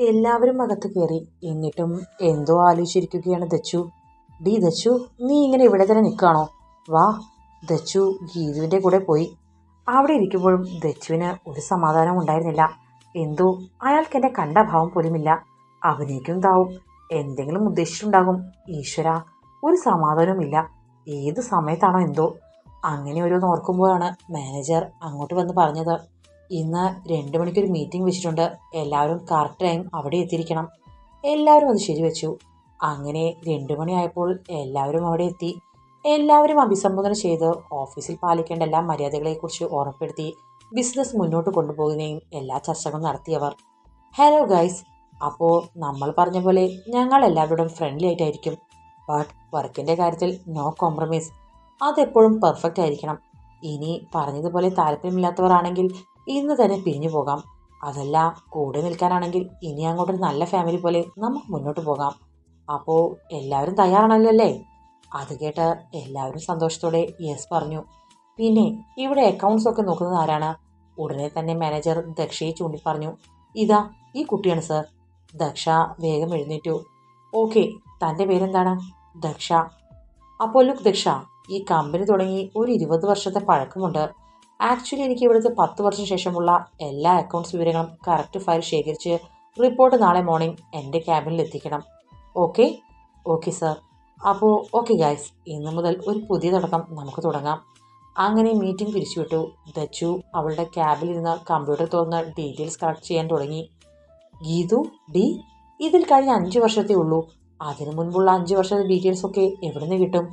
എല്ലാവരും അകത്ത് കയറി. എന്നിട്ടും എന്തോ ആലോചിച്ചിരിക്കുകയാണ് ദച്ചു. ഡി ദച്ചു, നീ ഇങ്ങനെ ഇവിടെ തന്നെ നിൽക്കുകയാണോ? വാ. ദച്ചു ഗീതുവിൻ്റെ കൂടെ പോയി. അവിടെ ഇരിക്കുമ്പോഴും ദച്ചുവിന് ഒരു സമാധാനം ഉണ്ടായിരുന്നില്ല. എന്തോ അയാൾക്ക് എന്നെ കണ്ട ഭാവം പോലുമില്ല. അഭിനയിക്കുന്നതാവും, എന്തെങ്കിലും ഉദ്ദേശിച്ചിട്ടുണ്ടാകും. ഈശ്വര, ഒരു സമാധാനവുമില്ല. ഏത് സമയത്താണോ എന്തോ. അങ്ങനെ ഓരോന്ന് ഓർക്കുമ്പോഴാണ് മാനേജർ അങ്ങോട്ട് വന്ന് പറഞ്ഞത്, ഇന്ന് 2 മണിക്കൊരു മീറ്റിംഗ് വെച്ചിട്ടുണ്ട്, എല്ലാവരും കറക്റ്റ് ടൈം അവിടെ എത്തിയിരിക്കണം. എല്ലാവരും അത് ശരിവെച്ചു. അങ്ങനെ 2 മണിയായപ്പോൾ എല്ലാവരും അവിടെ എത്തി. എല്ലാവരും അഭിസംബോധന ചെയ്ത് ഓഫീസിൽ പാലിക്കേണ്ട എല്ലാ മര്യാദകളെക്കുറിച്ച് ഓർമ്മപ്പെടുത്തി ബിസിനസ് മുന്നോട്ട് കൊണ്ടുപോകുന്നതിനും എല്ലാ ചർച്ചകളും നടത്തിയവർ. ഹലോ ഗൈസ്, അപ്പോൾ നമ്മൾ പറഞ്ഞ പോലെ ഞങ്ങൾ എല്ലാവരോടും ഫ്രണ്ട്ലി ആയിട്ടായിരിക്കും. ബട്ട് വർക്കിൻ്റെ കാര്യത്തിൽ നോ കോംപ്രമൈസ്. അതെപ്പോഴും പെർഫെക്റ്റ് ആയിരിക്കണം. ഇനി പറഞ്ഞതുപോലെ താല്പര്യമില്ലാത്തവർ ആണെങ്കിൽ ഇന്ന് തന്നെ പിരിഞ്ഞു പോകാം. അതല്ല, കൂടെ നിൽക്കാനാണെങ്കിൽ ഇനി അങ്ങോട്ടൊരു നല്ല ഫാമിലി പോലെ നമുക്ക് മുന്നോട്ട് പോകാം. അപ്പോൾ എല്ലാവരും തയ്യാറാണല്ലോ അല്ലേ? അത് കേട്ട് എല്ലാവരും സന്തോഷത്തോടെ യെസ് പറഞ്ഞു. പിന്നെ ഇവിടെ അക്കൗണ്ട്സ് ഒക്കെ നോക്കുന്നത് ആരാണ്? ഉടനെ തന്നെ മാനേജർ ദക്ഷയെ ചൂണ്ടി പറഞ്ഞു. ഇതാ ഈ കുട്ടിയാണ് സർ. ദക്ഷ വേഗം എഴുന്നേറ്റു. ഓക്കെ, തൻ്റെ പേരെന്താണ്? ദക്ഷ. അപ്പോൾ ലുക്ക് ദക്ഷ, ഈ കമ്പനി തുടങ്ങി ഒരു 20 വർഷത്തെ പഴക്കമുണ്ട്. ആക്ച്വലി എനിക്ക് ഇവിടുത്തെ 10 വർഷം ശേഷമുള്ള എല്ലാ അക്കൗണ്ട്സ് വിവരങ്ങളും കറക്റ്റ് ഫയൽ ശേഖരിച്ച് റിപ്പോർട്ട് നാളെ മോർണിംഗ് എൻ്റെ ക്യാബിനിൽ എത്തിക്കണം. ഓക്കെ? Okay sir. അപ്പോൾ ഓക്കെ ഗൈസ്, ഇന്നു മുതൽ ഒരു പുതിയ തുടക്കം നമുക്ക് തുടങ്ങാം. അങ്ങനെ മീറ്റിംഗ് പിരിച്ചുവിട്ടു. ദച്ചു അവളുടെ ക്യാബിലിരുന്ന് കമ്പ്യൂട്ടർ തുറന്ന് ഡീറ്റെയിൽസ് കളക്ട് ചെയ്യാൻ തുടങ്ങി. ഗീതു, ഡി, ഇതിൽ കഴിഞ്ഞ 5 വർഷത്തേ ഉള്ളൂ. അതിനു മുൻപുള്ള 5 വർഷത്തെ ഡീറ്റെയിൽസ് ഒക്കെ എവിടെ നിന്ന് കിട്ടും?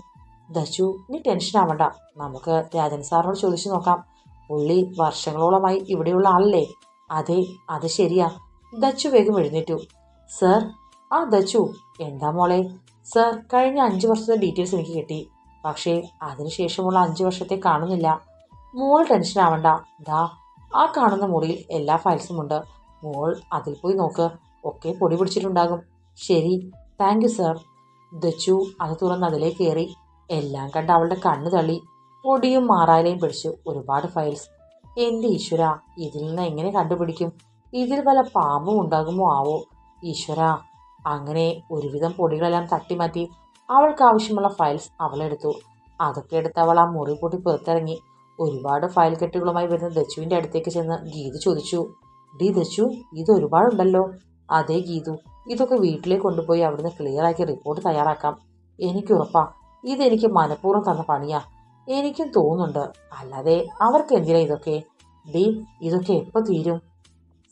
ദച്ചു, നീ ടെൻഷൻ ആവണ്ട, നമുക്ക് രാജൻ സാറിനോട് ചോദിച്ചു നോക്കാം. പുള്ളി വർഷങ്ങളോളമായി ഇവിടെയുള്ള ആളല്ലേ? അതെ, അത് ശരിയാ. ദച്ചു വേഗം എഴുന്നേറ്റു. സർ. ആ ദച്ചു, എന്താ മോളെ? സർ, കഴിഞ്ഞ 5 വർഷത്തെ ഡീറ്റെയിൽസ് എനിക്ക് കിട്ടി, പക്ഷേ അതിനുശേഷമുള്ള 5 വർഷത്തെ കാണുന്നില്ല. മോൾ ടെൻഷൻ ആവണ്ട, ദാ ആ കാണുന്ന മുറിയിൽ എല്ലാ ഫയൽസും ഉണ്ട്. മോൾ അതിൽ പോയി നോക്ക്, ഒക്കെ പൊടി പിടിച്ചിട്ടുണ്ടാകും. ശരി, താങ്ക് യു സർ. ദച്ചു അത് തുറന്ന് അതിലേക്ക് കയറി. എല്ലാം കണ്ട് അവളുടെ കണ്ണ് തള്ളി. പൊടിയും മാറാലയും പിടിച്ചു ഒരുപാട് ഫയൽസ്. എൻ്റെ ഈശ്വര, ഇതിൽ നിന്ന് എങ്ങനെ കണ്ടുപിടിക്കും? ഇതിൽ വല്ല പാമ്പും ഉണ്ടാകുമോ ആവോ? ഈശ്വര. അങ്ങനെ ഒരുവിധം പൊടികളെല്ലാം തട്ടിമാറ്റി അവൾക്ക് ആവശ്യമുള്ള ഫയൽസ് അവളെടുത്തു. അതൊക്കെ എടുത്ത് അവൾ ആ മുറി പൊട്ടി പുറത്തിറങ്ങി. ഒരുപാട് ഫയൽ കെട്ടുകളുമായി വരുന്ന ദച്ചുവിൻ്റെ അടുത്തേക്ക് ചെന്ന് ഗീതു ചോദിച്ചു, ഡി ദച്ചു, ഇത് ഒരുപാടുണ്ടല്ലോ. അതേ ഗീതു, ഇതൊക്കെ വീട്ടിലേക്ക് കൊണ്ടുപോയി അവിടുന്ന് ക്ലിയർ ആക്കി റിപ്പോർട്ട് തയ്യാറാക്കാം. എനിക്കുറപ്പാ ഇതെനിക്ക് മനഃപൂർവ്വം തന്ന പണിയാ. എനിക്കും തോന്നുന്നുണ്ട്, അല്ലാതെ അവർക്ക് എന്തിനാ ഇതൊക്കെ? ഡി, ഇതൊക്കെ എപ്പോൾ തീരും?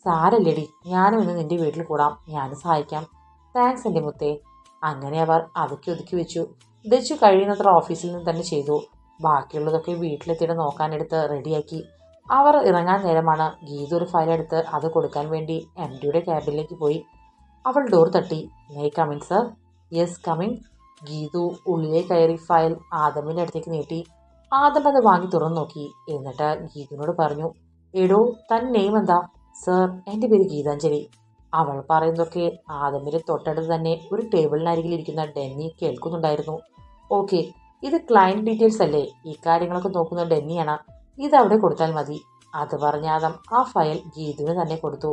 സാരല്ലേടി, ഞാനും ഇന്ന് നിന്റെ വീട്ടിൽ കൂടാം, ഞാനും സഹായിക്കാം. താങ്ക്സ് എൻ്റെ മുത്തേ. അങ്ങനെ അവർ അതൊക്കെ ഒതുക്കി വെച്ചു. ദച്ചു കഴിയുന്നത്ര ഓഫീസിൽ നിന്ന് തന്നെ ചെയ്തു. ബാക്കിയുള്ളതൊക്കെ വീട്ടിലെത്തിയിട്ട് നോക്കാനെടുത്ത് റെഡിയാക്കി. അവർ ഇറങ്ങാൻ നേരമാണ് ഗീതു ഒരു ഫയൽ എടുത്ത് അത് കൊടുക്കാൻ വേണ്ടി MDയുടെ ക്യാബിനിലേക്ക് പോയി. അവൾ ഡോർ തട്ടി. May coming sir? Yes coming. Geethu ഉള്ളിലേക്ക് കയറി ഫയൽ ആദമിൻ്റെ അടുത്തേക്ക് നീട്ടി. ആദം അത് വാങ്ങി തുറന്നു നോക്കി. എന്നിട്ട് ഗീതുവിനോട് പറഞ്ഞു, എടോ, തൻ നെയിം എന്താ? സർ, എൻ്റെ പേര് ഗീതാഞ്ജലി. അവൾ പറയുന്നതൊക്കെ ആദമിൻ്റെ തൊട്ടടുത്ത് തന്നെ ഒരു ടേബിളിനരികിൽ ഇരിക്കുന്ന ഡെന്നി കേൾക്കുന്നുണ്ടായിരുന്നു. ഓക്കെ, ഇത് ക്ലയൻറ്റ് ഡീറ്റെയിൽസ് അല്ലേ? ഈ കാര്യങ്ങളൊക്കെ നോക്കുന്ന ഡെന്നിയാണ്. ഇതവിടെ കൊടുത്താൽ മതി. അത് പറഞ്ഞ ആദം ആ ഫയൽ ഗീതുവിന് തന്നെ കൊടുത്തു.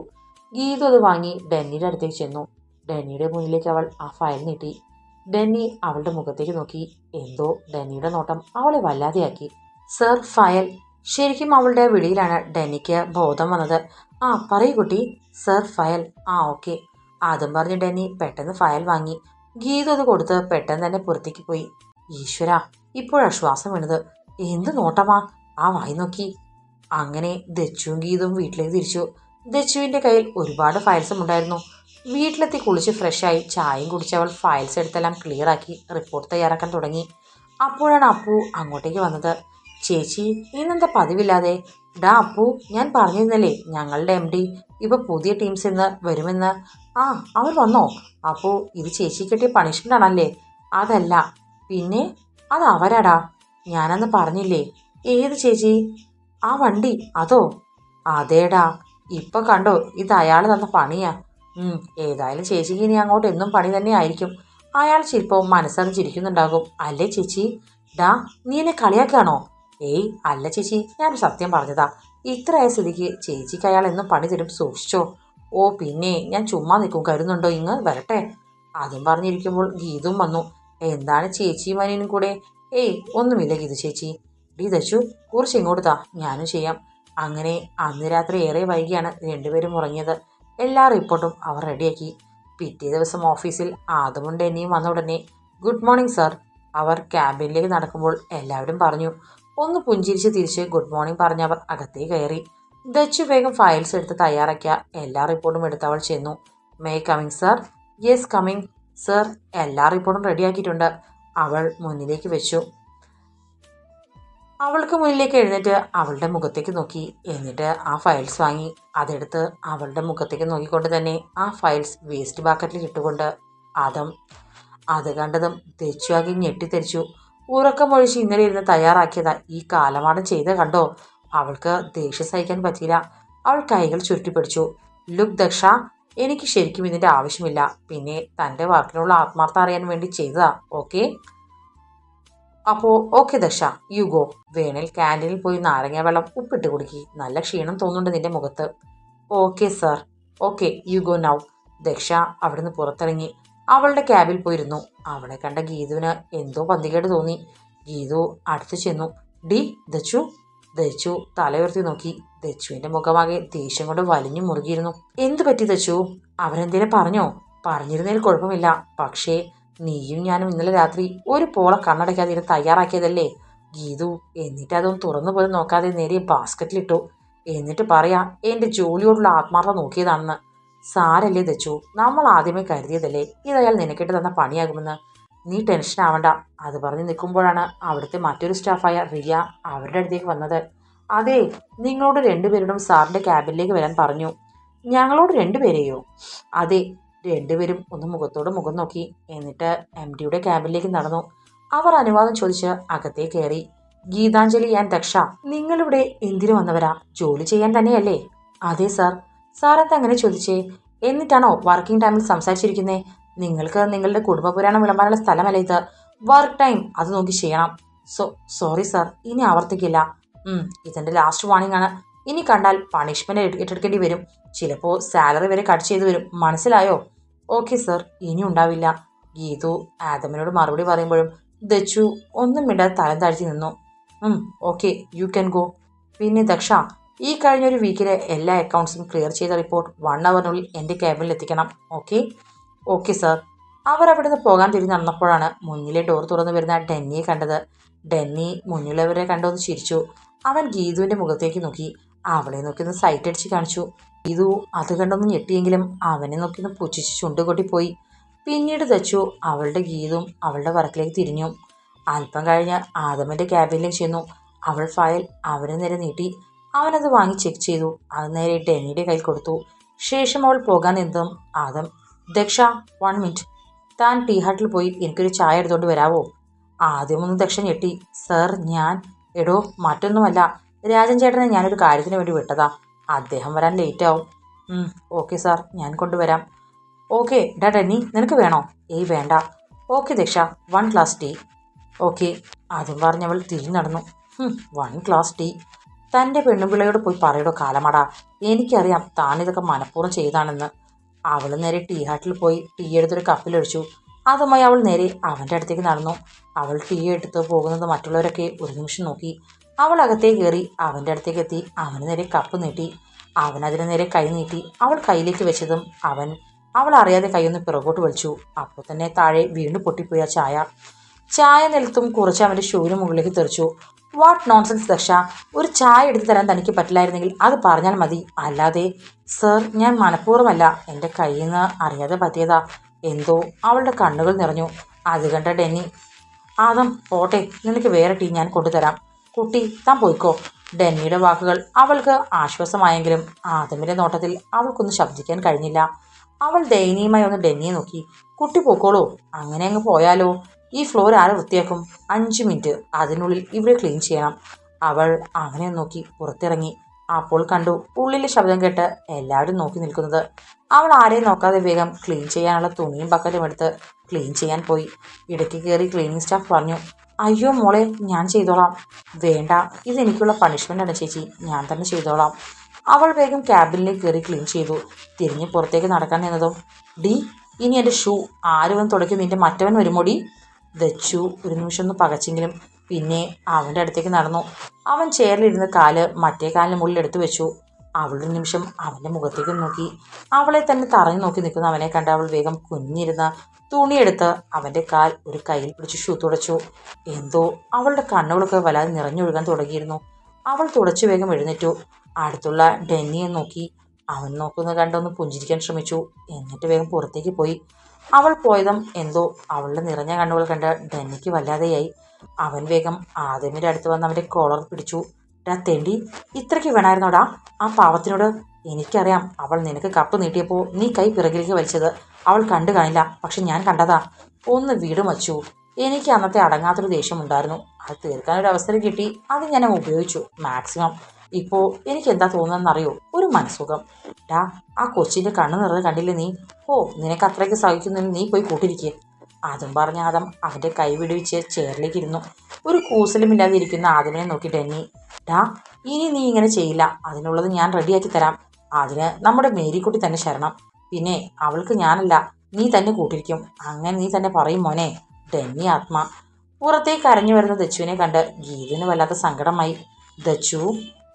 ഗീതു അത് വാങ്ങി ഡെന്നിയുടെ അടുത്തേക്ക് ചെന്നു. ഡെന്നിയുടെ മുന്നിലേക്ക് അവൾ ആ ഫയൽ നീട്ടി. ഡെന്നി അവളുടെ മുഖത്തേക്ക് നോക്കി. എന്തോ ഡെന്നിയുടെ നോട്ടം അവളെ വല്ലാതെയാക്കി. Sir, file. ശരിക്കും അവളുടെ വിളിയിലാണ് ഡെന്നിക്ക് ബോധം വന്നത്. ആ പറയൂ കുട്ടി. Sir, file. ആ ഓക്കെ. ആദ്യം പറഞ്ഞ് ഡെന്നി പെട്ടെന്ന് ഫയൽ വാങ്ങി. ഗീതു അത് കൊടുത്ത് പെട്ടെന്ന് തന്നെ പുറത്തേക്ക് പോയി. ഈശ്വര, ഇപ്പോഴാശ്വാസം വീണത്. എന്ത് നോട്ടമാ ആ വായി നോക്കി. അങ്ങനെ ദച്ചുവും ഗീതുവും വീട്ടിലേക്ക് തിരിച്ചു. ദച്ചുവിൻ്റെ കയ്യിൽ ഒരുപാട് ഫയൽസും ഉണ്ടായിരുന്നു. വീട്ടിലെത്തി കുളിച്ച് ഫ്രഷായി ചായയും കുടിച്ച് അവൾ ഫയൽസ് എടുത്തെല്ലാം ക്ലിയർ ആക്കി റിപ്പോർട്ട് തയ്യാറാക്കാൻ തുടങ്ങി. അപ്പോഴാണ് അപ്പു അങ്ങോട്ടേക്ക് വന്നത്. ചേച്ചി, ഇന്നെന്താ പതിവില്ലാതെ? ഡാ അപ്പു, ഞാൻ പറഞ്ഞിരുന്നല്ലേ ഞങ്ങളുടെ MD ഇപ്പോൾ പുതിയ ടീംസ് ഇന്ന് വരുമെന്ന്. ആ, അവർ വന്നോ? അപ്പോൾ ഇത് ചേച്ചി കിട്ടിയ പണിഷ്മെൻ്റ് ആണല്ലേ? അതല്ല പിന്നെ, അത് അവരാടാ. ഞാനന്ന് പറഞ്ഞില്ലേ. ഏത് ചേച്ചി? ആ വണ്ടി അതോ? അതേടാ. ഇപ്പം കണ്ടോ, ഇത് അയാൾ തന്ന പണിയാ. ഏതായാലും ചേച്ചിക്ക് ഇനി അങ്ങോട്ട് എന്നും പണി തന്നെ ആയിരിക്കും. അയാൾ ചിലപ്പോൾ മനസ്സറിഞ്ഞിരിക്കുന്നുണ്ടാകും അല്ലേ ചേച്ചി? ഡാ, നീ എന്നെ കളിയാക്കുകയാണോ? ഏയ് അല്ല ചേച്ചി, ഞാനൊരു സത്യം പറഞ്ഞതാ. ഇത്രയായ സ്ഥിതിക്ക് ചേച്ചിക്ക് അയാൾ എന്നും പണി തരും, സൂക്ഷിച്ചോ. ഓ പിന്നെ ഞാൻ ചുമ്മാ നിൽക്കും, കരുന്നുണ്ടോ, ഇങ്ങ് വരട്ടെ. അതും പറഞ്ഞിരിക്കുമ്പോൾ ഗീതും വന്നു. എന്താണ് ചേച്ചിയും അനിയനും കൂടെ? ഏയ് ഒന്നുമില്ല ഗീതു ചേച്ചി. ഡീ ദച്ചു, കുറച്ച് ഇങ്ങോട്ട് താ, ഞാനും ചെയ്യാം. അങ്ങനെ അന്ന് രാത്രി ഏറെ വൈകിയാണ് രണ്ടുപേരും ഉറങ്ങിയത്. എല്ലാ റിപ്പോർട്ടും അവർ റെഡിയാക്കി. പിറ്റേ ദിവസം ഓഫീസിൽ ആദമും ഡെന്നിയും വന്ന ഉടനെ ഗുഡ് മോർണിംഗ് സർ. അവർ ക്യാബിനിലേക്ക് നടക്കുമ്പോൾ എല്ലാവരും പറഞ്ഞു. ഒന്ന് പുഞ്ചിരിച്ച് തിരിച്ച് ഗുഡ് മോർണിംഗ് പറഞ്ഞ് അവർ അകത്തേ കയറി. ദച്ചു വേഗം ഫയൽസ് എടുത്ത് തയ്യാറാക്കിയ എല്ലാ റിപ്പോർട്ടും എടുത്ത് അവൾ ചെന്നു. May coming sir? Yes coming sir. എല്ലാ റിപ്പോർട്ടും റെഡിയാക്കിയിട്ടുണ്ട്. അവൾ മുന്നിലേക്ക് വെച്ചു. അവൾക്ക് മുന്നിലേക്ക് എഴുന്നേറ്റ് അവളുടെ മുഖത്തേക്ക് നോക്കി. എന്നിട്ട് ആ ഫയൽസ് വാങ്ങി അതെടുത്ത് അവളുടെ മുഖത്തേക്ക് നോക്കിക്കൊണ്ട് തന്നെ ആ ഫയൽസ് വേസ്റ്റ് ബാക്കറ്റിൽ ഇട്ടുകൊണ്ട് അത് കണ്ടതും ദച്ചുവാകി ഞെട്ടിത്തെറിച്ചു. ഉറക്കമൊഴിച്ച് ഇന്നലെ ഇരുന്ന് തയ്യാറാക്കിയതാ ഈ കാലമാടം ചെയ്ത് കണ്ടോ? അവൾക്ക് ദേഷ്യം സഹിക്കാൻ പറ്റിയില്ല. അവൾ കൈകൾ ചുരുട്ടിപ്പിടിച്ചു. ലുക്ക് ദക്ഷ, എനിക്ക് ശരിക്കും ഇതിന്റെ ആവശ്യമില്ല. പിന്നെ തൻ്റെ വർക്കിനുള്ള ആത്മാർത്ഥം അറിയാൻ വേണ്ടി ചെയ്തതാ. ഓക്കെ? അപ്പോൾ ഓക്കെ ദക്ഷ, യു ഗോ. വേണേൽ ക്യാൻറ്റീനിൽ പോയി നാരങ്ങ വെള്ളം ഉപ്പിട്ട് കുടുക്കി. നല്ല ക്ഷീണം തോന്നുന്നുണ്ട് നിന്റെ മുഖത്ത്. Okay sir. Okay you go now. Daksha അവിടുന്ന് പുറത്തിറങ്ങി അവളുടെ ക്യാബിൽ പോയിരുന്നു. അവളെ കണ്ട ഗീതുവിന് എന്തോ പന്തികേട് തോന്നി. ഗീതു അടുത്തു ചെന്നു. ഡി ദച്ചു. ദച്ചു തലയുയർത്തി നോക്കി. ദച്ചുവിന്റെ മുഖമാകെ ദേഷ്യം കൊണ്ട് വലിഞ്ഞു മുറുകിയിരുന്നു. എന്തു പറ്റി ദച്ചു? അവരെന്തേലും പറഞ്ഞോ? പറഞ്ഞിരുന്നതിൽ കുഴപ്പമില്ല. പക്ഷേ നീയും ഞാനും ഇന്നലെ രാത്രി ഒരു പോള കണ്ണടയ്ക്കാതെ ഇത് തയ്യാറാക്കിയതല്ലേ ഗീതു? എന്നിട്ട് അതൊന്നും തുറന്നു പോലും നോക്കാതെ നേരെ ബാസ്ക്കറ്റിലിട്ടു. എന്നിട്ട് പറയാ എന്റെ ജോലിയോടുള്ള ആത്മാർത്ഥത നോക്കിയതാണെന്ന്. സാരല്ലേ ദച്ചു, നമ്മൾ ആദ്യമേ കരുതിയതല്ലേ ഇതയാൾ നിനക്കിട്ട് തന്ന പണിയാകുമെന്ന്. നീ ടെൻഷൻ ആവണ്ട. അത് പറഞ്ഞ് നിൽക്കുമ്പോഴാണ് അവിടുത്തെ മറ്റൊരു സ്റ്റാഫായ റിയ അവരുടെ അടുത്തേക്ക് വന്നത്. അതെ, നിങ്ങളോട് രണ്ടുപേരോടും സാറിന്റെ ക്യാബിനിലേക്ക് വരാൻ പറഞ്ഞു. ഞങ്ങളോട് രണ്ടുപേരെയോ? അതെ, രണ്ടുപേരും ഒന്ന് മുഖത്തോട് മുഖം നോക്കി. എന്നിട്ട് MDയുടെ ക്യാബിനിലേക്ക് നടന്നു. അവർ അനുവാദം ചോദിച്ച് അകത്തേ കയറി. ഗീതാഞ്ജലി ആൻഡ് ദക്ഷ, നിങ്ങളിവിടെ എന്തിനു വന്നവരാ? ജോലി ചെയ്യാൻ തന്നെയല്ലേ? അതെ സാർ. സാറെന്താ അങ്ങനെ ചോദിച്ചേ? എന്നിട്ടാണോ വർക്കിംഗ് ടൈമിൽ സംസാരിച്ചിരിക്കുന്നേ? നിങ്ങൾക്ക് നിങ്ങളുടെ കുടുംബ പുരാണം വിളമ്പാനുള്ള സ്ഥലമല്ല ഇത്. വർക്ക് ടൈം അത് നോക്കി ചെയ്യണം. സോറി സാർ, ഇനി ആവർത്തിക്കില്ല. ഇതെന്റെ ലാസ്റ്റ് വാർണിംഗ് ആണ്. ഇനി കണ്ടാൽ പണിഷ്മെന്റ് ഏറ്റെടുക്കേണ്ടി വരും. ചിലപ്പോൾ സാലറി വരെ കട്ട് ചെയ്തു വരും. മനസ്സിലായോ? ഓക്കെ സർ, ഇനി ഉണ്ടാവില്ല. ഗീതു ആദമിനോട് മറുപടി പറയുമ്പോഴും ദച്ചു ഒന്നും മിണ്ടാതെ തലം താഴ്ത്തി നിന്നു. Okay, you can go. പിന്നെ ദക്ഷ, ഈ കഴിഞ്ഞൊരു വീക്കിലെ എല്ലാ അക്കൗണ്ട്സും ക്ലിയർ ചെയ്ത റിപ്പോർട്ട് 1 അവറിനുള്ളിൽ എൻ്റെ ക്യാബിനിൽ എത്തിക്കണം. ഓക്കെ? Okay sir. അവർ അവിടുന്ന് പോകാൻ തിരിഞ്ഞ് നടന്നപ്പോഴാണ് മുന്നിലെ ഡോർ തുറന്നു വരുന്ന ഡെന്നിയെ കണ്ടത്. ഡെന്നി മുന്നിലുള്ളവരെ കണ്ടൊന്ന് ചിരിച്ചു. അവൻ ഗീതുവിന്റെ മുഖത്തേക്ക് നോക്കി. അവളെ നോക്കിയൊന്ന് സൈറ്റ് അടിച്ച് കാണിച്ചു. ഗീതു അത് കണ്ടൊന്ന് ഞെട്ടിയെങ്കിലും അവനെ നോക്കിയൊന്ന് പുച്ഛിച്ച് ചുണ്ടുകൊട്ടിപ്പോയി. പിന്നീട് ദച്ചു അവളുടെ ഗീതും അവളുടെ വർക്കിലേക്ക് തിരിഞ്ഞു. അല്പം കഴിഞ്ഞ് ആദമിന്റെ ക്യാബിനിലേക്ക് ചെന്നു. അവൾ ഫയൽ അവന് നേരെ നീട്ടി. അവനത് വാങ്ങി ചെക്ക് ചെയ്തു. അത് നേരെ ഡെന്നിയുടെ കയ്യിൽ കൊടുത്തു. ശേഷം അവൾ പോകാൻ നിന്നതും ആദം, ദക്ഷ 1 മിനിറ്റ്, താൻ ടീ ഹട്ടിൽ പോയി എനിക്കൊരു ചായ എടുത്തോണ്ട് വരാവോ? ആദ്യമൊന്നും ദക്ഷ ഞെട്ടി. സർ ഞാൻ? എടോ മറ്റൊന്നുമല്ല, രാജൻ ചേട്ടനെ ഞാനൊരു കാര്യത്തിന് വേണ്ടി വിട്ടതാ. അദ്ദേഹം വരാൻ ലേറ്റ് ആവും. ഓക്കെ സാർ, ഞാൻ കൊണ്ടുവരാം. ഓക്കെ ഡെന്നി, നിനക്ക് വേണോ? ഏയ് വേണ്ട. Okay Daksha, 1 glass tea. Okay. അതും പറഞ്ഞവൾ തിരിഞ്ഞു നടന്നു. 1 ഗ്ലാസ് ടീ. തൻ്റെ പെണ്ണുപിള്ളയോട് പോയി പറയടോ കാലമാടാ. എനിക്കറിയാം താൻ ഇതൊക്കെ മനഃപൂർവ്വം ചെയ്താണെന്ന്. അവൾ നേരെ ടീ ഹാട്ടിൽ പോയി ടീ എടുത്തൊരു കപ്പിലൊഴിച്ചു. അതുമായി അവൾ നേരെ അവൻ്റെ അടുത്തേക്ക് നടന്നു. അവൾ ടീ എടുത്ത് പോകുന്നത് മറ്റുള്ളവരൊക്കെ ഒരു നിമിഷം നോക്കി. അവൾ അകത്തേക്ക് കയറി അവൻ്റെ അടുത്തേക്ക് എത്തി. അവന് നേരെ കപ്പ് നീട്ടി. അവനതിന് നേരെ കൈ നീട്ടി. അവൾ കയ്യിലേക്ക് വെച്ചതും അവൾ അറിയാതെ കൈയൊന്ന് പിറകോട്ട് വലിച്ചു. അപ്പോൾ തന്നെ താഴെ വീണ്ടും പൊട്ടിപ്പോയി ആ ചായ നിലത്തും കുറച്ച് അവൻ്റെ ഷൂവിന് മുകളിലേക്ക് തെറിച്ചു. വാട്ട് നോൺസെൻസ് ദക്ഷ, ഒരു ചായ എടുത്തു തരാൻ തനിക്ക് പറ്റില്ലായിരുന്നെങ്കിൽ അത് പറഞ്ഞാൽ മതി. അല്ലാതെ. സർ ഞാൻ മനഃപൂർവ്വമല്ല, എൻ്റെ കയ്യിൽ നിന്ന് അറിയാതെ പറ്റിയതാ. എന്തോ. അവളുടെ കണ്ണുകൾ നിറഞ്ഞു. അത് കണ്ട ഡെന്നി, ആദം പോട്ടെ, നിനക്ക് വേറെ ടീ ഞാൻ കൊണ്ടുതരാം. കുട്ടി താൻ പോയിക്കോ. ഡെന്നിയുടെ വാക്കുകൾ അവൾക്ക് ആശ്വാസമായെങ്കിലും ആദമിന്റെ നോട്ടത്തിൽ അവൾക്കൊന്നും ശബ്ദിക്കാൻ കഴിഞ്ഞില്ല. അവൾ ദയനീയമായി ഒന്ന് ഡെന്നിയെ നോക്കി. കുട്ടി പോക്കോളൂ. അങ്ങനെ അങ്ങ് പോയാലോ? ഈ ഫ്ലോർ ആരെ വൃത്തിയാക്കും? 5 മിനിറ്റ്, അതിനുള്ളിൽ ഇവിടെ ക്ലീൻ ചെയ്യണം. അവൾ അവനെ നോക്കി പുറത്തിറങ്ങി. അപ്പോൾ കണ്ടു ഉള്ളിലെ ശബ്ദം കേട്ട് എല്ലാവരും നോക്കി നിൽക്കുന്നത്. അവൾ ആരെയും നോക്കാതെ വേഗം ക്ലീൻ ചെയ്യാനുള്ള തുണിയും ബക്കറ്റും എടുത്ത് ക്ലീൻ ചെയ്യാൻ പോയി. ഇടയ്ക്ക് കയറി ക്ലീനിങ് സ്റ്റാഫ് പറഞ്ഞു, അയ്യോ മോളെ, ഞാൻ ചെയ്തോളാം. വേണ്ട, ഇതെനിക്കുള്ള പണിഷ്മെൻ്റാണ് ചേച്ചി, ഞാൻ തന്നെ ചെയ്തോളാം. അവൾ വേഗം ക്യാബിനിലേക്ക് കയറി ക്ലീൻ ചെയ്തു. തിരിഞ്ഞ് പുറത്തേക്ക് നടക്കാൻ നിന്നതും, ഡി ഇനി എൻ്റെ ഷൂ ആര് വന്ന് തുടയ്ക്കും, നിന്റെ മറ്റവൻ വരുമോടി? ദച്ചു ഒരു നിമിഷം ഒന്ന് പകച്ചെങ്കിലും പിന്നെ അവൻ്റെ അടുത്തേക്ക് നടന്നു. അവൻ ചെയറിലിരുന്ന് കാല് മറ്റേ കാലിന് മുകളിൽ എടുത്തു വെച്ചു. അവളൊരു നിമിഷം അവൻ്റെ മുഖത്തേക്ക് നോക്കി. അവളെ തന്നെ തറഞ്ഞു നോക്കി നിൽക്കുന്ന അവനെ കണ്ട് അവൾ വേഗം കുഞ്ഞിരുന്ന തുണിയെടുത്ത് അവൻ്റെ കാൽ ഒരു കയ്യിൽ പിടിച്ച് ഷൂ തുടച്ചു. എന്തോ അവളുടെ കണ്ണുകളൊക്കെ വല്ലാതെ നിറഞ്ഞൊഴുകാൻ തുടങ്ങിയിരുന്നു. അവൾ തുടച്ചു വേഗം എഴുന്നേറ്റു. അടുത്തുള്ള ഡെന്നിയെ നോക്കി. അവൻ നോക്കുന്നത് കണ്ടൊന്ന് പുഞ്ചിരിക്കാൻ ശ്രമിച്ചു. എന്നിട്ട് വേഗം പുറത്തേക്ക് പോയി. അവൾ പോയതും എന്തോ അവളുടെ നിറഞ്ഞ കണ്ണുകൾ കണ്ട് ഡെന്നിക്ക് വല്ലാതെയായി. അവൻ വേഗം ആദമിൻ്റെ അടുത്ത് വന്ന് അവൻ്റെ കോളർ പിടിച്ചു. ഡാ തെണ്ടി, ഇത്രയ്ക്ക് വേണമായിരുന്നോടാ ആ പാവത്തിനോട്? എനിക്കറിയാം അവൾ നിനക്ക് കപ്പ് നീട്ടിയപ്പോൾ നീ കൈ പിറകിലേക്ക് വലിച്ചത് അവൾ കണ്ടു കാണില്ല, പക്ഷെ ഞാൻ കണ്ടതാ. ഒന്ന് വീടും വച്ചു. എനിക്ക് അന്നത്തെ അടങ്ങാത്തൊരു ദേഷ്യമുണ്ടായിരുന്നു. അത് തീർക്കാനൊരു അവസരം കിട്ടി, അത് ഞാൻ ഉപയോഗിച്ചു മാക്സിമം. ഇപ്പോൾ എനിക്ക് എന്താ തോന്നുന്നതെന്നറിയോ? ഒരു മനസ്സുഖം. ഡാ ആ കൊച്ചിൻ്റെ കണ്ണ് നിറഞ്ഞ് കണ്ടില്ലേ നീ? ഓ, നിനക്ക് അത്രയ്ക്ക് സഹിക്കുന്നെങ്കിൽ നീ പോയി കൂട്ടിരിക്കുക. അതും പറഞ്ഞ ആദം അവൻ്റെ കൈ വിടുവിച്ച് ചെയറിലേക്ക് ഇരുന്നു. ഒരു കൂസലുമില്ലാതെ ഇരിക്കുന്ന ആദമിനെ നോക്കി ഡെന്നി, ഡാ ഇനി നീ ഇങ്ങനെ ചെയ്യില്ല, അതിനുള്ളത് ഞാൻ റെഡിയാക്കി തരാം. അതിന് നമ്മുടെ മേരിക്കുട്ടി തന്നെ ശരണം. പിന്നെ അവൾക്ക് ഞാനല്ല, നീ തന്നെ കൂട്ടിരിക്കും. അങ്ങനെ നീ തന്നെ പറയും മോനെ. ഡെന്നി ആത്മാ. പുറത്തേക്ക് കരഞ്ഞു വരുന്ന ദച്ചുവിനെ കണ്ട് ഗീതുവിന് വല്ലാത്ത സങ്കടമായി. ദച്ചു,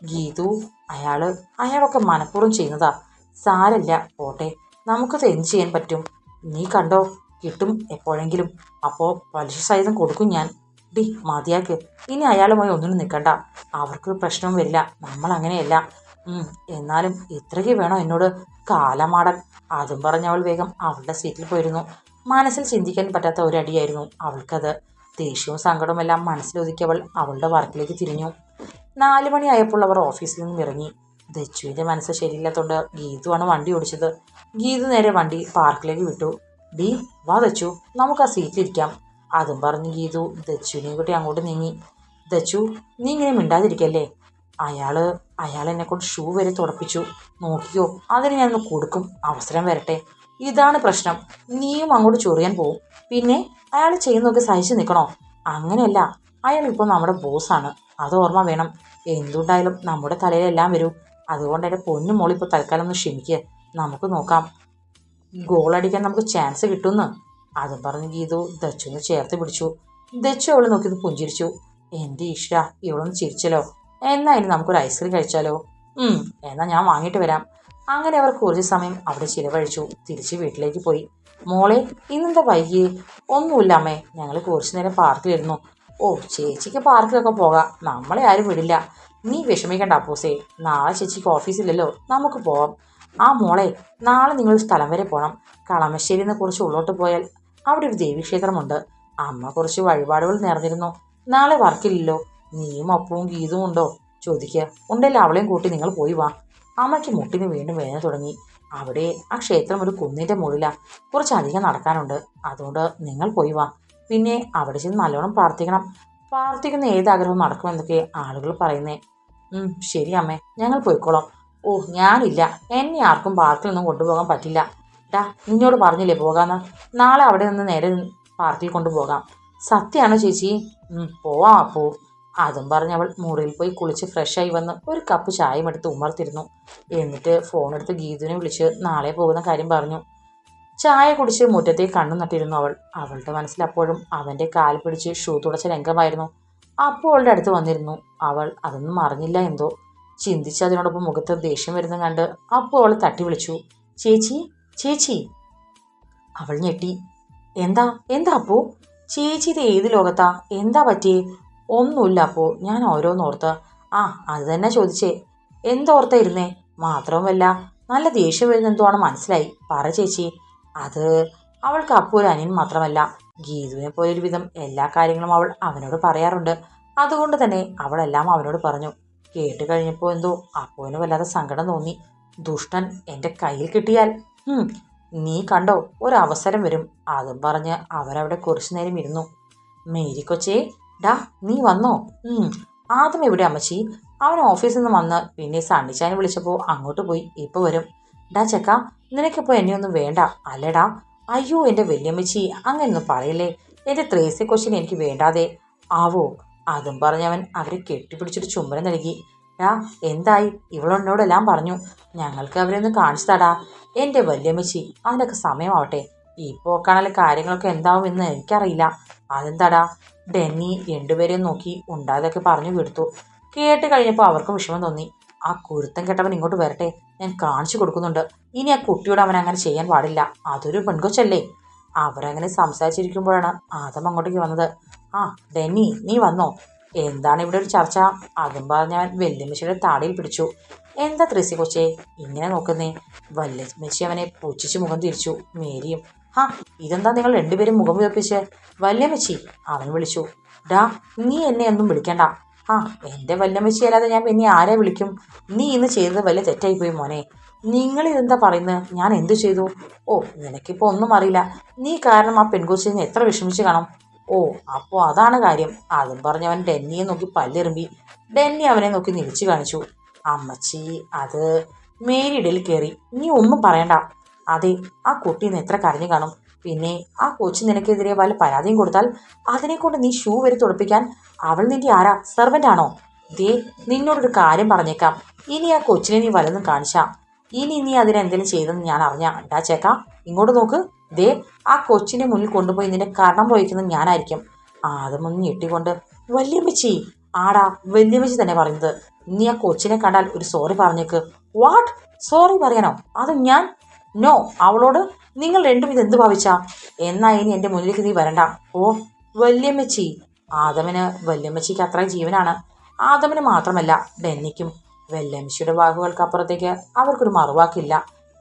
ഗീതു, അയാളൊക്കെ മനഃപൂർവ്വം ചെയ്യുന്നതാ. സാരല്ല, പോട്ടെ, നമുക്കത് എന്ത് ചെയ്യാൻ പറ്റും? നീ കണ്ടോ, കിട്ടും എപ്പോഴെങ്കിലും. അപ്പോൾ പലിശ സഹിതം കൊടുക്കും ഞാൻ. ഡി മതിയാക്ക്, ഇനി അയാളുമായി ഒന്നിനും നിൽക്കണ്ട. അവർക്കൊരു പ്രശ്നവും വരില്ല, നമ്മൾ അങ്ങനെയല്ല. എന്നാലും ഇത്രയ്ക്ക് വേണോ എന്നോട് കാലമാടൻ? അതും പറഞ്ഞവൾ വേഗം അവളുടെ സീറ്റിൽ പോയിരുന്നു. മനസ്സിൽ ചിന്തിക്കാൻ പറ്റാത്ത ഒരടിയായിരുന്നു അവൾക്കത്. ദേഷ്യവും സങ്കടവും എല്ലാം മനസ്സിലൊതുക്കിയവൾ അവളുടെ വർക്കിലേക്ക് തിരിഞ്ഞു. 4 മണിയായപ്പോൾ അവർ ഓഫീസിൽ നിന്നും ഇറങ്ങി. ദച്ചുവിൻ്റെ മനസ്സ് ശരിയില്ലാത്തതുകൊണ്ട് ഗീതുവാണ് വണ്ടി ഓടിച്ചത്. ഗീതു നേരെ വണ്ടി പാർക്കിലേക്ക് വിട്ടു. ഡി വാ ദച്ചു, നമുക്ക് ആ സീറ്റിലിരിക്കാം. അതും പറഞ്ഞ് ഗീതു ദച്ചുവിനെ കൂട്ടി അങ്ങോട്ട് നീങ്ങി. ദച്ചു, നീ ഇങ്ങനെ മിണ്ടാതിരിക്കല്ലേ? അയാൾ എന്നെക്കൊണ്ട് ഷൂ വരെ തുടപ്പിച്ചു. നോക്കിയോ, അതിന് ഞാനൊന്ന് കൊടുക്കും, അവസരം വരട്ടെ. ഇതാണ് പ്രശ്നം. നീയും അങ്ങോട്ട് ചൊറിയാൻ പോവും. പിന്നെ അയാൾ ചെയ്യുന്നതൊക്കെ സഹിച്ചു നിൽക്കണോ? അങ്ങനെയല്ല, അയാൾ ഇപ്പോൾ നമ്മുടെ ബോസാണ്, അത് ഓർമ്മ വേണം. എന്തുണ്ടായാലും നമ്മുടെ തലയിലെല്ലാം വരൂ. അതുകൊണ്ട് എൻ്റെ പൊന്നു മോളിപ്പോൾ തൽക്കാലം ഒന്ന് ക്ഷമിക്കുക. നമുക്ക് നോക്കാം, ഗോളടിക്കാൻ നമുക്ക് ചാൻസ് കിട്ടുമെന്ന്. അതും പറഞ്ഞ് ഗീതു ദച്ചുവിനെ ചേർത്ത് പിടിച്ചു. ദച്ചു അവൾ നോക്കിയത് പുഞ്ചിരിച്ചു. എൻ്റെ ഈശ്വര, ഇവളൊന്ന് ചിരിച്ചല്ലോ. എന്നാ ഇനി നമുക്കൊരു ഐസ്ക്രീം കഴിച്ചാലോ? എന്നാൽ ഞാൻ വാങ്ങിയിട്ട് വരാം. അങ്ങനെ അവർ കുറച്ച് സമയം അവിടെ ചിലവഴിച്ചു. തിരിച്ച് വീട്ടിലേക്ക് പോയി. മോളെ, ഇന്നെന്താ വൈകിയേ? ഒന്നുമില്ല അമ്മേ, ഞങ്ങൾ കുറച്ച് നേരം പാർക്കിലിരുന്നു. ഓ, ചേച്ചിക്ക് പാർക്കിലൊക്കെ പോകാം, നമ്മളെ ആരും വിടില്ല. നീ വിഷമിക്കണ്ട അപ്പൂസേ, നാളെ ചേച്ചിക്ക് ഓഫീസില്ലല്ലോ, നമുക്ക് പോവാം. ആ മോളെ, നാളെ നിങ്ങൾ സ്ഥലം വരെ പോകണം. കളമശ്ശേരിയിൽ നിന്ന് കുറച്ച് ഉള്ളോട്ട് പോയാൽ അവിടെ ഒരു ദേവീക്ഷേത്രമുണ്ട്. അമ്മ കുറച്ച് വഴിപാടുകൾ നേർന്നിരുന്നു. നാളെ വർക്കില്ലല്ലോ. നീയും അപ്പവും ഗീതും ഉണ്ടോ ചോദിക്കുക. ഉണ്ടല്ലോ, അവളെയും കൂട്ടി നിങ്ങൾ പോയി വാ. അമ്മയ്ക്ക് മുട്ടിന് വീണ്ടും വേദന തുടങ്ങി. അവിടെ ആ ക്ഷേത്രം ഒരു കുന്നിൻ്റെ മുകളിലാണ്, കുറച്ചധികം നടക്കാനുണ്ട്. അതുകൊണ്ട് നിങ്ങൾ പോയി വാ. പിന്നെ അവിടെ ചെന്ന് നല്ലോണം പ്രാർത്ഥിക്കണം. പ്രാർത്ഥിക്കുന്ന ഏതാഗ്രഹവും നടക്കുമെന്നൊക്കെ ആളുകൾ പറയുന്നേ. ശരി അമ്മേ, ഞങ്ങൾ പോയിക്കോളാം. ഓ, ഞാനില്ല, എന്നെ ആർക്കും പാർക്കിലൊന്നും കൊണ്ടുപോകാൻ പറ്റില്ല. ഡാ, നിന്നോട് പറഞ്ഞില്ലേ പോകാമെന്ന്. നാളെ അവിടെ നിന്ന് നേരെ പാർക്കിൽ കൊണ്ടുപോകാം. സത്യമാണോ ചേച്ചി? പോവാം അപ്പോ. അതും പറഞ്ഞവൾ മുറിയിൽ പോയി കുളിച്ച് ഫ്രഷായി വന്ന് ഒരു കപ്പ് ചായയും എടുത്ത് ഉമ്മർത്തിരുന്നു. എന്നിട്ട് ഫോണെടുത്ത് ഗീതുവിനെ വിളിച്ച് നാളെ പോകുന്ന കാര്യം പറഞ്ഞു. ചായ കുടിച്ച് മുറ്റത്തേക്ക് കണ്ണു നട്ടിരുന്നു അവൾ. അവളുടെ മനസ്സിൽ അപ്പോഴും അവൻ്റെ കാൽ പിടിച്ച് ഷൂ തുടച്ച രംഗമായിരുന്നു. അപ്പോൾ അവളുടെ അടുത്ത് വന്നിരുന്നു. അവൾ അതൊന്നും അറിഞ്ഞില്ല എന്തോ. ചിന്തിച്ചതിനോടൊപ്പം മുഖത്ത് ദേഷ്യം വരുന്ന കണ്ട് അപ്പോൾ അവൾ തട്ടി വിളിച്ചു. ചേച്ചി, ചേച്ചി. അവൾ ഞെട്ടി. എന്താ എന്താ അപ്പോ? ചേച്ചി ഇത് ഏത് ലോകത്താ? എന്താ പറ്റിയേ? ഒന്നുമില്ല അപ്പോ, ഞാൻ ഓരോന്നോർത്ത്. അത് തന്നെ ചോദിച്ചേ. എന്തോർത്താ ഇരുന്നേ? മാത്രവുമല്ല, നല്ല ദേഷ്യം വരുന്ന എന്തോ ആണ് മനസ്സിലായി. പറ ചേച്ചി. അത് അവൾക്ക് അപ്പോൾ ഒരു അനിയൻ മാത്രമല്ല, ഗീതുവിനെ പോലെ ഒരുവിധം എല്ലാ കാര്യങ്ങളും അവൾ അവനോട് പറയാറുണ്ട്. അതുകൊണ്ട് തന്നെ അവളെല്ലാം അവനോട് പറഞ്ഞു. കേട്ട് കഴിഞ്ഞപ്പോൾ എന്തോ അപ്പോന് വല്ലാതെ സങ്കടം തോന്നി. ദുഷ്ടൻ എൻ്റെ കയ്യിൽ കിട്ടിയാൽ നീ കണ്ടോ, ഒരവസരം വരും. അതും പറഞ്ഞ് അവരവിടെ കുറച്ചു നേരം ഇരുന്നു. മേരിക്കൊച്ചേ, ഡാ നീ വന്നോ? ആദ്യം എവിടെ അമ്മച്ചി? അവൻ ഓഫീസിൽ നിന്ന് വന്ന് പിന്നെ സണ്ണിച്ചാനെ വിളിച്ചപ്പോൾ അങ്ങോട്ട് പോയി, ഇപ്പോൾ വരും. ഡാ ചെക്ക, നിനക്കിപ്പോൾ എന്നെയൊന്നും വേണ്ട അല്ലേടാ? അയ്യോ എൻ്റെ വല്യമ്മച്ചി, അങ്ങനെയൊന്നും പറയല്ലേ. എൻ്റെ ത്രേസ്യ കൊച്ചിനെ എനിക്ക് വേണ്ടാതെ ആവോ? അതും പറഞ്ഞവൻ അവരെ കെട്ടിപ്പിടിച്ചൊരു ചുംബനം നൽകി. ഡാ എന്തായി? ഇവളെന്നോടെല്ലാം പറഞ്ഞു. ഞങ്ങൾക്ക് അവരെ ഒന്ന് കാണിച്ചു തടാ. എൻ്റെ വല്യമ്മച്ചി, അതിനൊക്കെ സമയമാവട്ടെ. ഇപ്പോൾ കാണാൻ കാര്യങ്ങളൊക്കെ എന്താവും എന്ന് എനിക്കറിയില്ല. അതെന്താടാ? ഡെന്നി രണ്ടുപേരെയും നോക്കി ഉണ്ടായതൊക്കെ പറഞ്ഞു കൊടുത്തു. കേട്ട് കഴിഞ്ഞപ്പോൾ അവർക്കും വിഷമം തോന്നി. ആ കുരുത്തം കെട്ടവൻ ഇങ്ങോട്ട് വരട്ടെ, ഞാൻ കാണിച്ചു കൊടുക്കുന്നുണ്ട്. ഇനി ആ കുട്ടിയോട് അവൻ അങ്ങനെ ചെയ്യാൻ പാടില്ല. അതൊരു പെൺകൊച്ചല്ലേ. അവരങ്ങനെ സംസാരിച്ചിരിക്കുമ്പോഴാണ് ആദം അങ്ങോട്ടേക്ക് വന്നത്. ആ ഡെന്നി, നീ വന്നോ? എന്താണ് ഇവിടെ ഒരു ചർച്ച? അതും പറഞ്ഞവൻ വല്യമ്മച്ചിയുടെ താടിയിൽ പിടിച്ചു. എന്താ ത്രേസി കൊച്ചേ ഇങ്ങനെ നോക്കുന്നേ? വല്യമ്മച്ചി അവനെ പുച്ഛിച്ച് മുഖം തിരിച്ചു. മേരിയും, ഹാ ഇതെന്താ നിങ്ങൾ രണ്ടുപേരും മുഖം വിറപ്പിച്ച്? വല്യമ്മച്ചി, അവൻ വിളിച്ചു. ഡാ നീ എന്നെ ഒന്നും വിളിക്കണ്ട. ആ എൻ്റെ വല്യമ്മച്ചി അല്ലാതെ ഞാൻ പിന്നെ ആരെ വിളിക്കും? നീ ഇന്ന് ചെയ്തത് വലിയ തെറ്റായിപ്പോയി മോനെ. നിങ്ങളിതെന്താ പറയുന്നത്? ഞാൻ എന്തു ചെയ്തു? ഓ നിനക്കിപ്പോൾ ഒന്നും അറിയില്ല. നീ കാരണം ആ പെൺകൊച്ചിനെ എത്ര വിഷമിച്ച് കാണും. ഓ അപ്പോൾ അതാണ് കാര്യം. അതും പറഞ്ഞവൻ ഡെന്നിയെ നോക്കി പല്ലെറുമ്പി. ഡെന്നി അവനെ നോക്കി നിരിച്ചു കാണിച്ചു. അമ്മച്ചി അത് മേരി ഇടയിൽ കയറി. നീ ഒന്നും പറയണ്ട. അതെ, ആ കുട്ടി ഇന്ന് എത്ര കരഞ്ഞു കാണും. പിന്നെ ആ കൊച്ചു നിനക്കെതിരെ വല്ല പരാതിയും കൊടുത്താൽ അതിനെക്കൊണ്ട് നീ ഷൂ വരെ തുറപ്പിക്കാൻ അവൾ നിന്റെ ആരാ? സെർവൻ്റ് ആണോ? ദേ നിന്നോടൊരു കാര്യം പറഞ്ഞേക്കാം. ഇനി ആ കൊച്ചിനെ നീ വല്ലതും കാണിച്ചാ, ഇനി നീ അതിനെന്തെങ്കിലും ചെയ്തെന്ന് ഞാൻ അറിഞ്ഞാ, ഡാ ചേക്കാ ഇങ്ങോട്ട് നോക്ക്. ദേ ആ കൊച്ചിനെ മുന്നിൽ കൊണ്ടുപോയി നിന്റെ കരണം പോയിക്കുന്നത് ഞാനായിരിക്കും. ആദമൊന്ന് ഞെട്ടിക്കൊണ്ട്, വല്യമ്മച്ചി. ആടാ വല്യമ്മച്ചി തന്നെ പറയുന്നത്. നീ ആ കൊച്ചിനെ കണ്ടാൽ ഒരു സോറി പറഞ്ഞേക്ക്. വാട്ട്? സോറി പറയാനോ? അതും ഞാൻ? നോ. അവളോട് നിങ്ങൾ രണ്ടും ഇതെന്ത് ഭാവിച്ചാ? എന്നാ ഇനി എൻ്റെ മുന്നിലേക്ക് നീ വരണ്ട. ഓ വല്യമ്മച്ചി. ആദമിന് വല്യമ്മച്ചിക്ക് അത്ര ജീവനാണ്. ആദമിന് മാത്രമല്ല ഡെന്നിക്കും. വല്യമ്മച്ചിയുടെ വാക്കുകൾക്കപ്പുറത്തേക്ക് അവർക്കൊരു മറുവാക്കില്ല.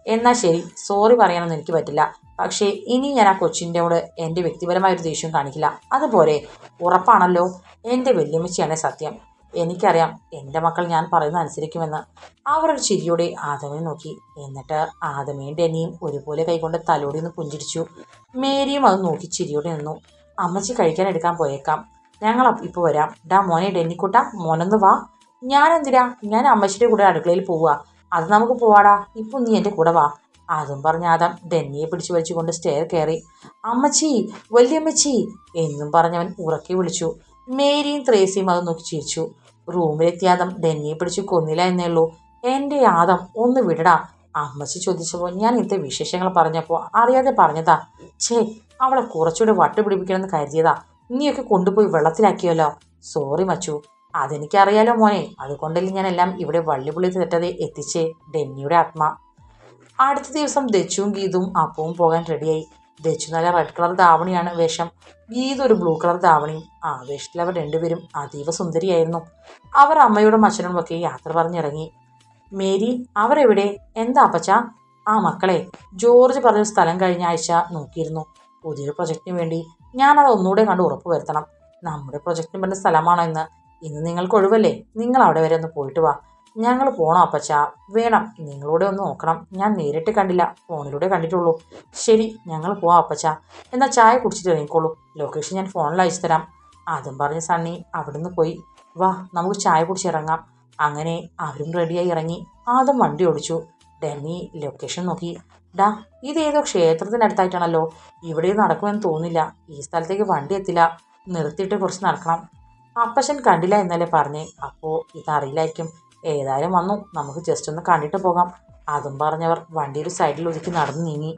എന്നാൽ ശരി, സോറി പറയാനൊന്നും എനിക്ക് പറ്റില്ല. പക്ഷേ ഇനി ഞാൻ ആ കൊച്ചിൻ്റെയോട് എൻ്റെ വ്യക്തിപരമായൊരു ദേഷ്യം കാണിക്കില്ല. അതുപോലെ ഉറപ്പാണല്ലോ? എൻ്റെ വല്യമ്മച്ചിയാണ് സത്യം. എനിക്കറിയാം എൻ്റെ മക്കൾ ഞാൻ പറയുന്നത് അനുസരിക്കുമെന്ന്. അവർ ഒരു ചിരിയോടെ ആദമിനെ നോക്കി. എന്നിട്ട് ആദമയും ഡെന്നിയും ഒരുപോലെ കൈകൊണ്ട് തലോടി ഒന്ന് പുഞ്ചിരിച്ചു. മേരിയും അത് നോക്കി ചിരിയോടെ നിന്നു. അമ്മച്ചി കഴിക്കാൻ എടുക്കാൻ പോയേക്കാം, ഞങ്ങൾ ഇപ്പോൾ വരാം. ഡാ മോനെ ഡെന്നിക്കുട്ട, മോനൊന്ന് വാ. ഞാനെന്തിനാ? ഞാൻ അമ്മച്ചിയുടെ കൂടെ അടുക്കളയിൽ പോവുക. അത് നമുക്ക് പോവാടാ. ഇപ്പം നീ എൻ്റെ കൂടെ വാ. അതും പറഞ്ഞ ആദം ഡെന്നിയെ പിടിച്ചു വലിച്ചുകൊണ്ട് സ്റ്റെയർ കയറി. അമ്മച്ചി, വല്യമ്മച്ചി എന്നും പറഞ്ഞവൻ ഉറക്കി വിളിച്ചു. മേരിയും ത്രേസിയും അത് നോക്കി ചിരിച്ചു. റൂമിലെത്തിയ ആദം ഡെന്നിയെ പിടിച്ചു കൊന്നില്ല എന്നേ ഉള്ളൂ. എൻ്റെ ആദം ഒന്ന് വിടടാ. അമ്മച്ചി ചോദിച്ചപ്പോൾ ഞാൻ ഇന്നത്തെ വിശേഷങ്ങൾ പറഞ്ഞപ്പോൾ അറിയാതെ പറഞ്ഞതാ. ഛേ, അവളെ കുറച്ചുകൂടെ വട്ടുപിടിപ്പിക്കണമെന്ന് കരുതിയതാ. നീയൊക്കെ കൊണ്ടുപോയി വെള്ളത്തിലാക്കിയല്ലോ. സോറി മച്ചു. അതെനിക്കറിയാലോ മോനെ. അതുകൊണ്ടല്ലേ ഞാൻ എല്ലാം ഇവിടെ വള്ളിപുള്ളി തെറ്റതെ എത്തിച്ചേ. ഡെന്നിയുടെ ആത്മ. അടുത്ത ദിവസം ദച്ചുവും ഗീതും അപ്പവും പോകാൻ റെഡിയായി. ദച്ചു നല്ല റെഡ് കളർ ധാവണിയാണ് വേഷം. ഗീത ഒരു ബ്ലൂ കളർ ധാവണിയും. ആ വേഷത്തിൽ അവർ രണ്ടുപേരും അതീവ സുന്ദരിയായിരുന്നു. അവർ അമ്മയോടും അച്ഛനോടും ഒക്കെ യാത്ര പറഞ്ഞിറങ്ങി. മേരി, അവരെവിടെ? എന്താ അപ്പച്ച? ആ മക്കളെ, ജോർജ് പറഞ്ഞ സ്ഥലം കഴിഞ്ഞ ആഴ്ച നോക്കിയിരുന്നു. പുതിയൊരു പ്രൊജക്റ്റിന് വേണ്ടി. ഞാനത് ഒന്നുകൂടെ കണ്ട് ഉറപ്പ് വരുത്തണം. നമ്മുടെ പ്രൊജക്റ്റിന് പറഞ്ഞ സ്ഥലമാണോ എന്ന്. ഇന്ന് നിങ്ങൾക്ക് ഒഴിവല്ലേ? നിങ്ങൾ അവിടെ വരെ ഒന്ന് പോയിട്ട് വാ. ഞങ്ങൾ പോകണം അപ്പച്ച. വേണം, നിങ്ങളൂടെ ഒന്ന് നോക്കണം. ഞാൻ നേരിട്ട് കണ്ടില്ല, ഫോണിലൂടെ കണ്ടിട്ടുള്ളൂ. ശരി, ഞങ്ങൾ പോവാം അപ്പച്ച. എന്നാൽ ചായ കുടിച്ചിട്ട് ഇറങ്ങിക്കോളൂ. ലൊക്കേഷൻ ഞാൻ ഫോണിൽ അയച്ചു തരാം. അതും പറഞ്ഞ് സണ്ണി അവിടുന്ന് പോയി. വാ നമുക്ക് ചായ കുടിച്ചിറങ്ങാം. അങ്ങനെ അവരും റെഡിയായി ഇറങ്ങി. ആദ്യം വണ്ടി ഓടിച്ചു. ഡെന്നി ലൊക്കേഷൻ നോക്കി. ഡാ ഇതേതോ ക്ഷേത്രത്തിനടുത്തായിട്ടാണല്ലോ. ഇവിടെ നടക്കുമെന്ന് തോന്നില്ല. ഈ സ്ഥലത്തേക്ക് വണ്ടി എത്തില്ല. നിർത്തിയിട്ട് കുറച്ച് നടക്കണം. അപ്പച്ചൻ കണ്ടില്ല എന്നല്ലേ പറഞ്ഞേ. അപ്പോൾ ഇതറിയില്ലായിരിക്കും. ഏതായാലും വന്നു, നമുക്ക് ജസ്റ്റ് ഒന്ന് കണ്ടിട്ട് പോകാം. അതും പറഞ്ഞവർ വണ്ടി ഒരു സൈഡിൽ ഒതുക്കി നടന്നു നീങ്ങി.